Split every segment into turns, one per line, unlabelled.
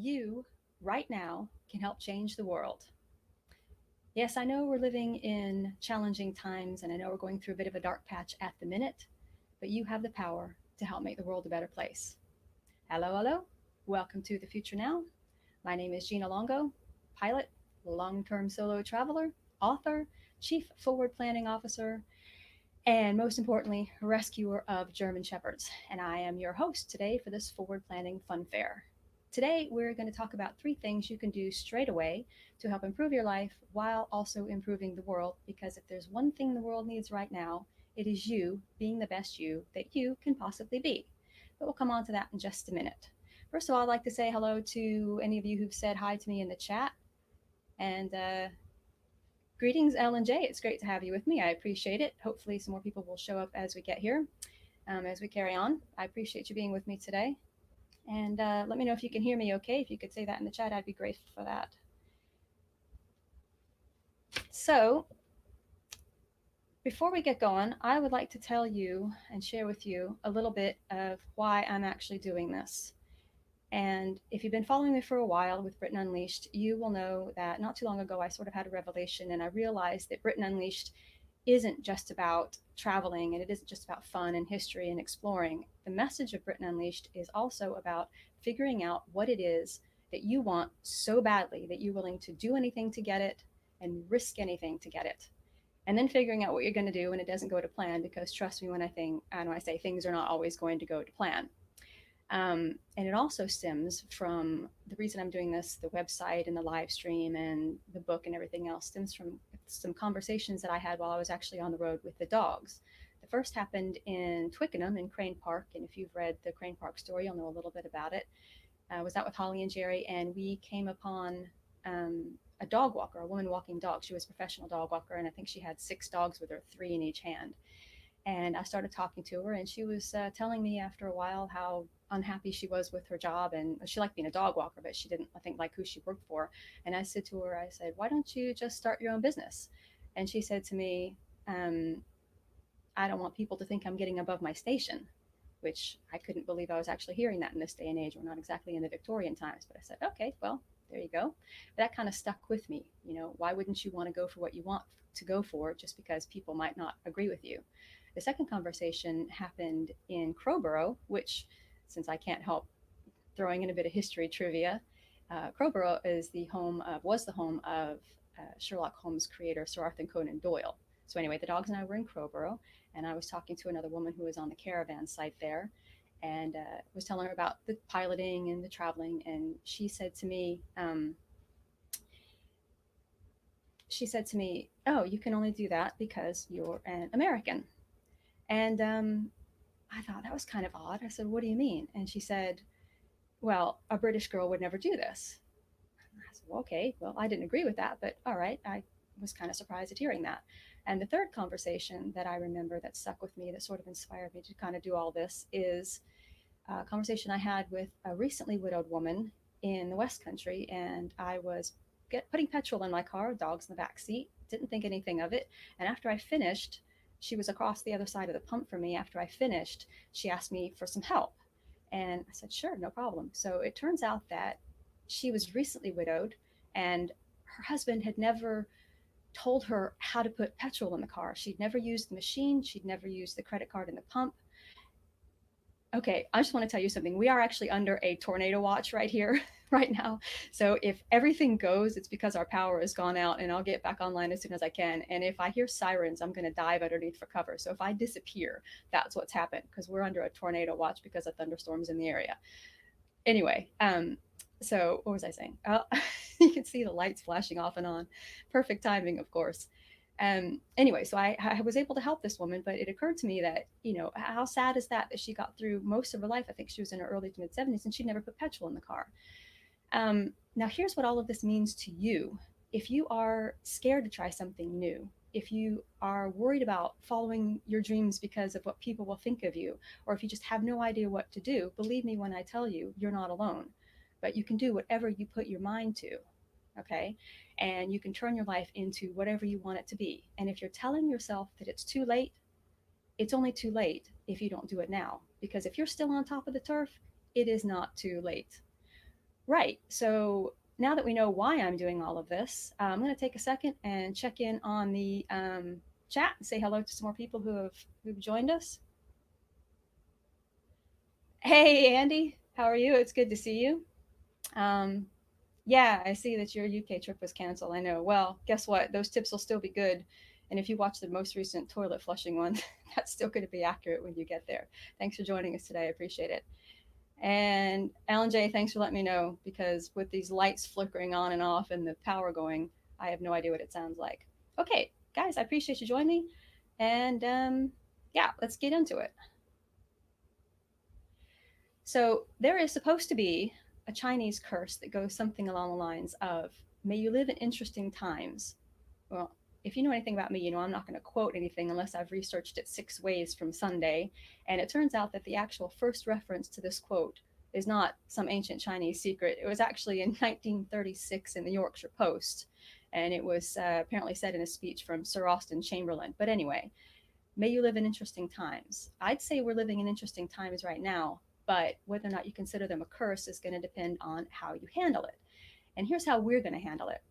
you, right now, can help change the world. Yes, I know we're living in challenging times, and I know we're going through a bit of a dark patch at the minute, but you have the power to help make the world a better place. Hello, hello. Welcome to the future now. My name is Gina Longo, pilot, long term solo traveler, author, chief forward planning officer, and most importantly, rescuer of German Shepherds. And I am your host today for this forward planning fun fair. Today, we're going to talk about three things you can do straight away to help improve your life while also improving the world. Because if there's one thing the world needs right now, it is you being the best you that you can possibly be. But we'll come on to that in just a minute. First of all, I'd like to say hello to any of you who've said hi to me in the chat. And greetings, L and J. It's great to have you with me. I appreciate it. Hopefully, some more people will show up as we get here, as we carry on. I appreciate you being with me today. And let me know if you can hear me okay. If you could say that in the chat, I'd be grateful for that. So, before we get going, I would like to tell you and share with you a little bit of why I'm actually doing this. And if you've been following me for a while with Britain Unleashed, you will know that not too long ago I sort of had a revelation and I realized that Britain Unleashed isn't just about traveling and it isn't just about fun and history and exploring. The message of Britain Unleashed is also about figuring out what it is that you want so badly that you're willing to do anything to get it and risk anything to get it. And then figuring out what you're going to do when it doesn't go to plan, because trust me when I say things are not always going to go to plan. And it also stems from the reason I'm doing this, the website and the live stream and the book and everything else stems from some conversations that I had while I was actually on the road with the dogs. The first happened in Twickenham in Crane Park. And if you've read the Crane Park story, you'll know a little bit about it. I was out with Holly and Jerry, and we came upon a dog walker, a woman walking dogs. She was a professional dog walker, and I think she had 6 dogs with her, 3 in each hand. And I started talking to her, and she was telling me after a while how unhappy she was with her job. And she liked being a dog walker, but she didn't, I think, like who she worked for. And I said to her, I said, why don't you just start your own business? And she said to me, I don't want people to think I'm getting above my station, which I couldn't believe I was actually hearing that in this day and age. We're not exactly in the Victorian times, but I said, okay, well, there you go. But that kind of stuck with me. You know, why wouldn't you want to go for what you want to go for just because people might not agree with you? The second conversation happened in Crowborough, which, since I can't help throwing in a bit of history trivia, Crowborough was the home of Sherlock Holmes creator Sir Arthur Conan Doyle. So anyway, the dogs and I were in Crowborough, and I was talking to another woman who was on the caravan site there, and was telling her about the piloting and the traveling. And she said to me, "Oh, you can only do that because you're an American." And I thought that was kind of odd. I said, "What do you mean?" And she said, "Well, a British girl would never do this." I said, well, okay, well, I didn't agree with that, but all right. I was kind of surprised at hearing that. And the third conversation that I remember that stuck with me, that sort of inspired me to kind of do all this, is a conversation I had with a recently widowed woman in the West Country. And I was putting petrol in my car, dogs in the back seat, didn't think anything of it. And after I finished, she was across the other side of the pump from me. After I finished, she asked me for some help. And I said, sure, no problem. So it turns out that she was recently widowed, and her husband had never told her how to put petrol in the car. She'd never used the machine, she'd never used the credit card in the pump. Okay, I just want to tell you something. We are actually under a tornado watch right here, right now. So if everything goes, it's because our power has gone out, and I'll get back online as soon as I can. And if I hear sirens, I'm going to dive underneath for cover. So if I disappear, that's what's happened, because we're under a tornado watch because of thunderstorms in the area. Anyway, so what was I saying? You can see the lights flashing off and on. Perfect timing, of course. Anyway, so I was able to help this woman, but it occurred to me that, you know, how sad is that she got through most of her life. I think she was in her early to mid 70s, and she never put petrol in the car. Now, here's what all of this means to you. If you are scared to try something new, if you are worried about following your dreams because of what people will think of you, or if you just have no idea what to do, believe me when I tell you, you're not alone. But you can do whatever you put your mind to, okay? And you can turn your life into whatever you want it to be. And if you're telling yourself that it's too late, it's only too late if you don't do it now. Because if you're still on top of the turf, it is not too late. Right. So now that we know why I'm doing all of this, I'm going to take a second and check in on the chat and say hello to some more people who've joined us. Hey, Andy, how are you? It's good to see you. Um, yeah, I see that your UK trip was canceled. I know. Well, guess what? Those tips will still be good. And if you watch the most recent toilet flushing one, that's still going to be accurate when you get there. Thanks for joining us today. I appreciate it. And Alan J, thanks for letting me know because with these lights flickering on and off and the power going, I have no idea what it sounds like. Okay, guys, I appreciate you joining me. And yeah, let's get into it. So, there is supposed to be a Chinese curse that goes something along the lines of, may you live in interesting times. Well, if you know anything about me, you know I'm not going to quote anything unless I've researched it 6 ways from Sunday. And it turns out that the actual first reference to this quote is not some ancient Chinese secret. It was actually in 1936 in the Yorkshire Post. And it was apparently said in a speech from Sir Austen Chamberlain. But anyway, may you live in interesting times. I'd say we're living in interesting times right now, but whether or not you consider them a curse is going to depend on how you handle it. And here's how we're going to handle it.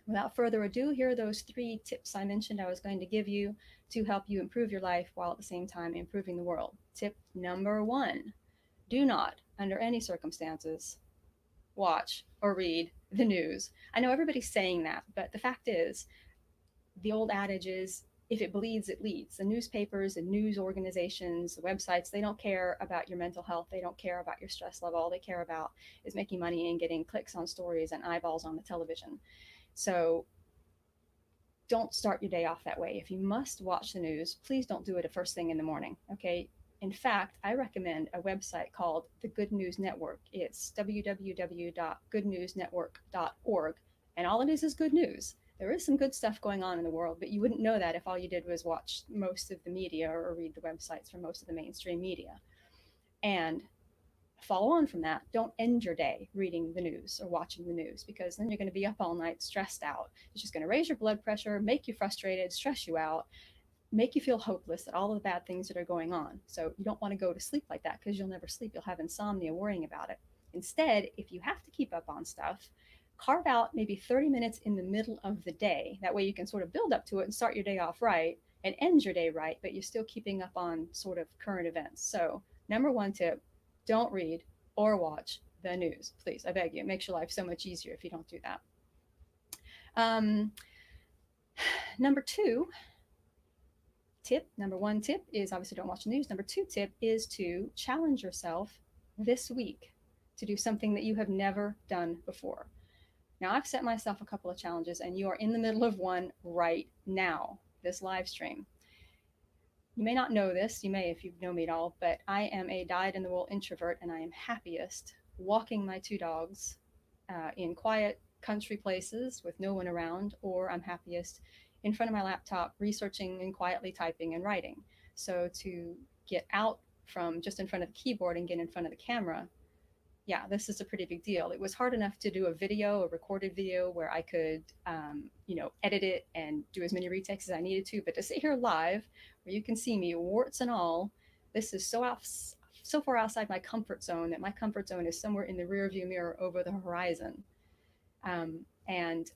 Without further ado, here are those 3 tips I mentioned I was going to give you to help you improve your life while at the same time improving the world. Tip number 1, do not, under any circumstances, watch or read the news. I know everybody's saying that, but the fact is, the old adage is, if it bleeds, it leads. The newspapers and news organizations, the websites, they don't care about your mental health. They don't care about your stress level. All they care about is making money and getting clicks on stories and eyeballs on the television. So don't start your day off that way. If you must watch the news, please don't do it the first thing in the morning. Okay. In fact, I recommend a website called the Good News Network. It's www.goodnewsnetwork.org. And all it is good news. There is some good stuff going on in the world, but you wouldn't know that if all you did was watch most of the media or read the websites from most of the mainstream media. And follow on from that, don't end your day reading the news or watching the news because then you're going to be up all night stressed out. It's just going to raise your blood pressure, make you frustrated, stress you out, make you feel hopeless at all of the bad things that are going on. So you don't want to go to sleep like that because you'll never sleep. You'll have insomnia worrying about it. Instead, if you have to keep up on stuff, carve out maybe 30 minutes in the middle of the day. That way you can sort of build up to it and start your day off right and end your day right, but you're still keeping up on sort of current events. So, number 1 tip, don't read or watch the news. Please, I beg you. It makes your life so much easier if you don't do that. Um, number 2 tip, number 1 tip is obviously don't watch the news. Number 2 tip is to challenge yourself this week to do something that you have never done before. Now, I've set myself a couple of challenges, and you are in the middle of one right now, this live stream. You may not know this, you may if you know me at all, but I am a dyed in the wool introvert, and I am happiest walking my 2 dogs in quiet country places with no one around, or I'm happiest in front of my laptop researching and quietly typing and writing. So to get out from just in front of the keyboard and get in front of the camera, yeah, this is a pretty big deal. It was hard enough to do a video, a recorded video, where I could, edit it and do as many retakes as I needed to. But to sit here live, where you can see me, warts and all, this is so far outside my comfort zone that my comfort zone is somewhere in the rear view mirror over the horizon. And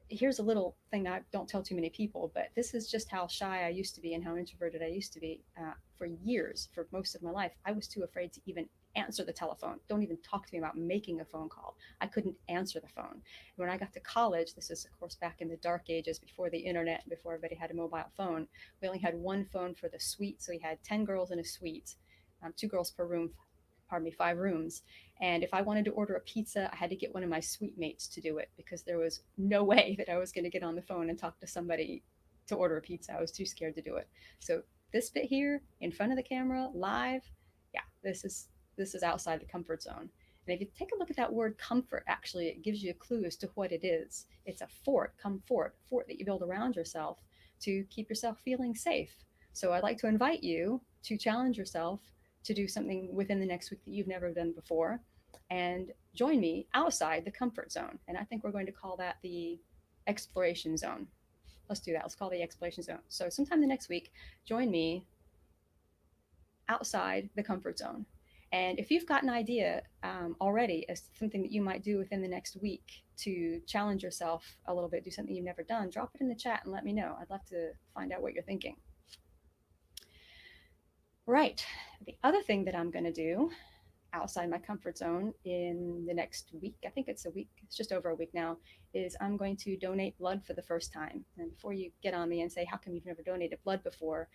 here's a little thing I don't tell too many people, but this is just how shy I used to be and how introverted I used to be for years, for most of my life. I was too afraid to even answer the telephone. Don't even talk to me about making a phone call. I couldn't answer the phone. When I got to college, this is, of course, back in the dark ages before the internet, before everybody had a mobile phone, we only had one phone for the suite. So we had 10 girls in a suite, 2 girls per room, pardon me, 5 rooms. And if I wanted to order a pizza, I had to get one of my suite mates to do it because there was no way that I was going to get on the phone and talk to somebody to order a pizza. I was too scared to do it. So this bit here in front of the camera, live, yeah, this is outside the comfort zone. And if you take a look at that word comfort, actually, it gives you a clue as to what it is. It's a fort, comfort, fort that you build around yourself to keep yourself feeling safe. So I'd like to invite you to challenge yourself to do something within the next week that you've never done before and join me outside the comfort zone. And I think we're going to call that the exploration zone. Let's do that. Let's call it the exploration zone. So sometime the next week, join me outside the comfort zone. And if you've got an idea already as to something that you might do within the next week to challenge yourself a little bit, do something you've never done, drop it in the chat and let me know. I'd love to find out what you're thinking. Right. The other thing that I'm going to do outside my comfort zone in the next week, I think it's a week, it's just over a week now, is I'm going to donate blood for the first time. And before you get on me and say, how come you've never donated blood before?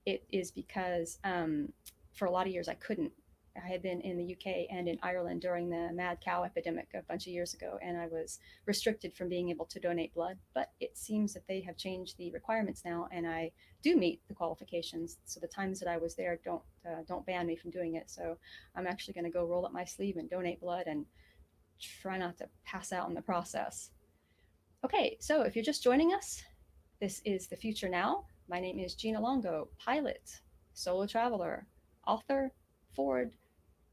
It is because for a lot of years I couldn't. I had been in the UK and in Ireland during the mad cow epidemic a bunch of years ago, and I was restricted from being able to donate blood. But it seems that they have changed the requirements now, and I do meet the qualifications. So the times that I was there don't ban me from doing it. So I'm actually going to go roll up my sleeve and donate blood and try not to pass out in the process. Okay, so if you're just joining us, this is The Future Now. My name is Gina Longo, pilot, solo traveler, author, Ford,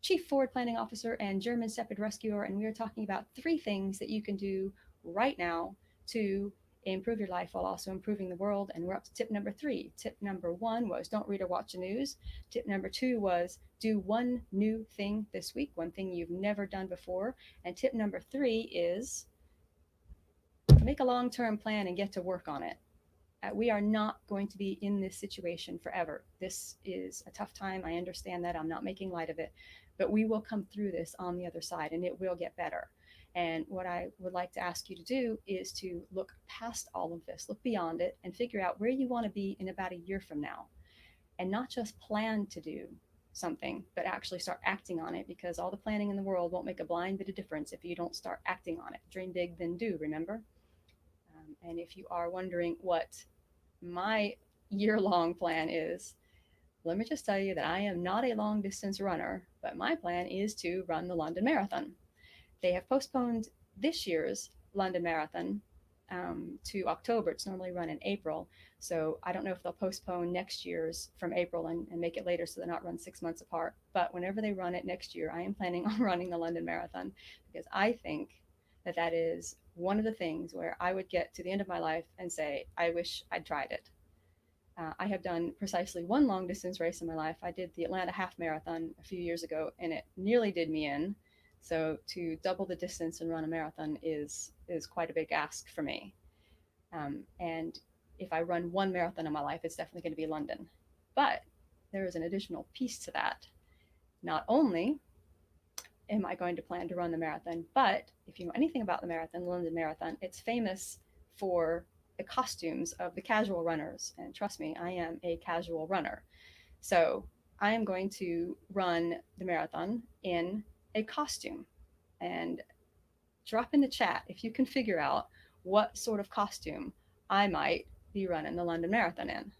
Chief Forward Planning Officer, and German Shepherd Rescuer. And we are talking about 3 things that you can do right now to improve your life while also improving the world. And we're up to tip number 3. Tip number 1 was don't read or watch the news. Tip number 2 was do one new thing this week, one thing you've never done before. And tip number 3 is make a long-term plan and get to work on it. We are not going to be in this situation forever. This is a tough time. I understand that. I'm not making light of it, but we will come through this on the other side and it will get better. And what I would like to ask you to do is to look past all of this, look beyond it, and figure out where you want to be in about a year from now. And not just plan to do something, but actually start acting on it, because all the planning in the world won't make a blind bit of difference if you don't start acting on it. Dream big, then do, remember? And if you are wondering what my year-long plan is, let me just tell you that I am not a long distance runner, but my plan is to run the London Marathon. They have postponed this year's London Marathon to October. It's normally run in April. So I don't know if they'll postpone next year's from April and make it later so they're not run 6 months apart. But whenever they run it next year, I am planning on running the London Marathon, because I think that that is one of the things where I would get to the end of my life and say, I wish I'd tried it. I have done precisely one long distance race in my life. I did the Atlanta half marathon a few years ago and it nearly did me in. So to double the distance and run a marathon is quite a big ask for me. And if I run one marathon in my life, it's definitely going to be London. But there is an additional piece to that. Not only am I going to plan to run the marathon, but if you know anything about the marathon, the London Marathon, it's famous for the costumes of the casual runners. And trust me, I am a casual runner. So I am going to run the marathon in a costume. And drop in the chat if you can figure out what sort of costume I might be running the London Marathon in.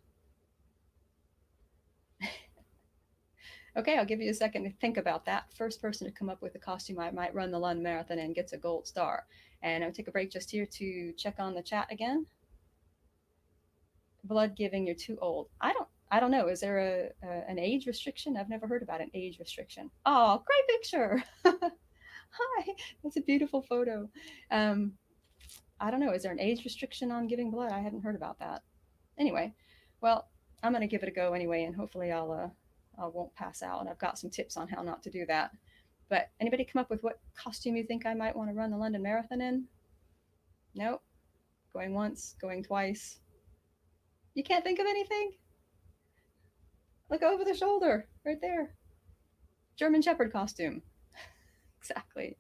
Okay, I'll give you a second to think about that. First person to come up with a costume I might run the London Marathon in gets a gold star. And I'll take a break just here to check on the chat again. Blood giving, you're too old. I don't know. Is there an age restriction? I've never heard about an age restriction. Oh, great picture. Hi, that's a beautiful photo. I don't know. Is there an age restriction on giving blood? I hadn't heard about that. Anyway, well, I'm going to give it a go anyway, and hopefully I won't pass out. And I've got some tips on how not to do that. But anybody come up with what costume you think I might want to run the London Marathon in? Nope. Going once, going twice. You can't think of anything? Look over the shoulder, right there. German Shepherd costume. Exactly.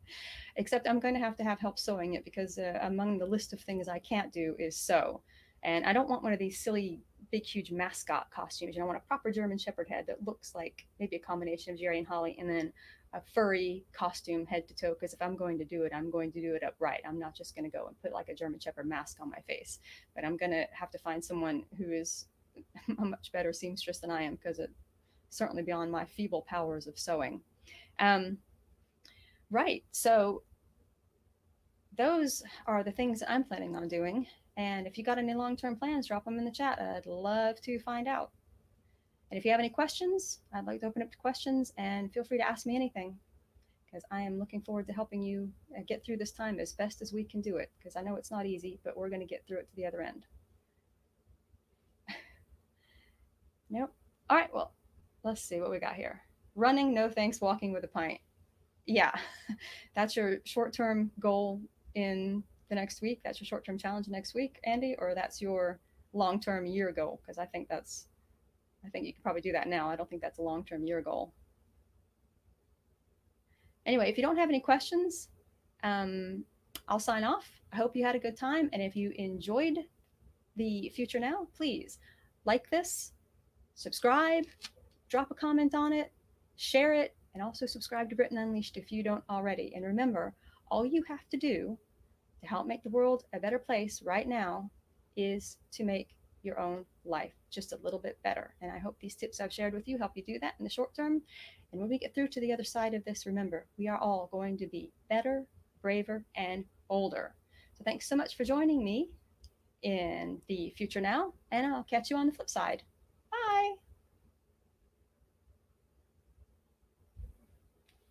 Except I'm going to have help sewing it, because among the list of things I can't do is sew. And I don't want one of these silly, big, huge mascot costumes. I want a proper German Shepherd head that looks like maybe a combination of Jerry and Holly, and then a furry costume head to toe, because if I'm going to do it, I'm going to do it upright. I'm not just going to go and put like a German Shepherd mask on my face. But I'm going to have to find someone who is a much better seamstress than I am, because it's certainly beyond my feeble powers of sewing. Right. So those are the things that I'm planning on doing. And if you got any long-term plans, drop them in the chat. I'd love to find out. And if you have any questions, I'd like to open up to questions, and feel free to ask me anything, because I am looking forward to helping you get through this time as best as we can do it, because I know it's not easy, but we're going to get through it to the other end. Nope. All right, well, let's see what we got here. Running, no thanks. Walking with a pint. Yeah, that's your short term goal in the next week. That's your short term challenge next week, Andy, or that's your long term year goal? Because I think you can probably do that now. I don't think that's a long term year goal. Anyway, if you don't have any questions, um, I'll sign off. I hope you had a good time. And if you enjoyed the Future Now, please like this, subscribe, drop a comment on it, share it, and also subscribe to Britain Unleashed if you don't already. And remember, all you have to do to help make the world a better place right now is to make your own life just a little bit better. And I hope these tips I've shared with you help you do that in the short term. And when we get through to the other side of this, remember, we are all going to be better, braver, and bolder. So thanks so much for joining me in the Future Now, and I'll catch you on the flip side.